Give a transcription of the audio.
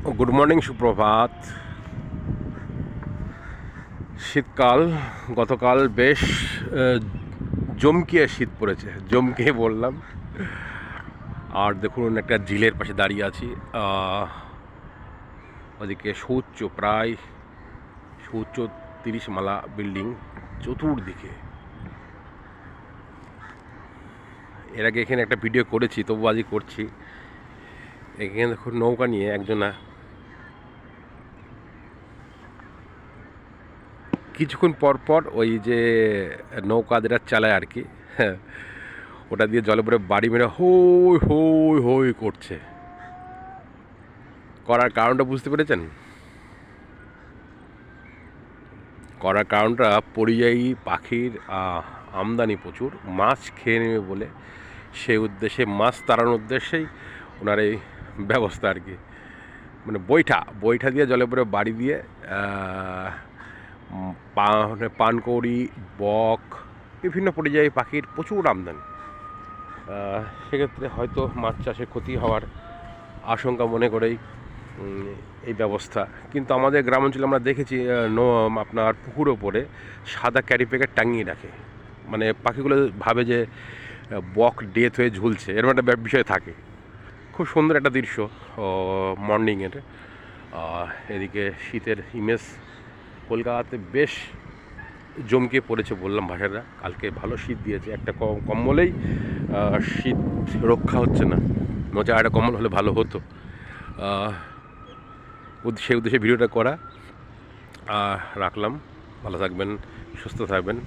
Good morning, সুপ্রভাত। শীতকাল গতকাল বেশ জমকিয়ে শীত পড়েছে, জমকিয়ে বললাম। আর দেখুন, একটা ঝিলের পাশে দাঁড়িয়ে আছি। ওদিকে প্রায় সুউচ্চ 30 মালা বিল্ডিং চতুর্দিকে। এর আগে এখানে একটা ভিডিও করেছি, তবু আজই করছি। এখানে দেখুন, নৌকা নিয়ে একজনা কিছুক্ষণ পর পর ওই যে নৌকা যেটা চালায় আর কি, হ্যাঁ, ওটা দিয়ে জলে পরে বাড়ি মেরে হই হই হই করছে। করার কারণটা বুঝতে পেরেছেন? করার কারণটা পরিযায়ী পাখির আমদানি প্রচুর, মাছ খেয়ে নেবে বলে সেই উদ্দেশ্যে, মাছ তাড়ানোর উদ্দেশ্যেই ওনার এই ব্যবস্থা আর কি। মানে বৈঠা দিয়ে জলে পরে বাড়ি দিয়ে পানকৌড়ি, বক, বিভিন্ন পরিযায়ী পাখির প্রচুর আমদানি। সেক্ষেত্রে হয়তো মাছ চাষে ক্ষতি হওয়ার আশঙ্কা মনে করেই এই ব্যবস্থা। কিন্তু আমাদের গ্রাম অঞ্চলে আমরা দেখেছি আপনার পুকুর ওপরে সাদা ক্যারি প্যাকেট টাঙিয়ে রাখে, মানে পাখিগুলো ভাবে যে বক ডেথ হয়ে ঝুলছে, এরকম একটা বিষয় থাকে। খুব সুন্দর একটা দৃশ্য মর্নিংয়ের। এদিকে শীতের ইমেজ কলকাতাতে বেশ জমকে পড়েছে বললাম ভাষাটা। কালকে ভালো শীত দিয়েছে, একটা কম্বলেই শীত রক্ষা হচ্ছে না। মজা একটা কম্বল হলে ভালো হতো। সেই উদ্দেশ্যে ভিডিওটা করা। রাখলাম। ভালো থাকবেন, সুস্থ থাকবেন।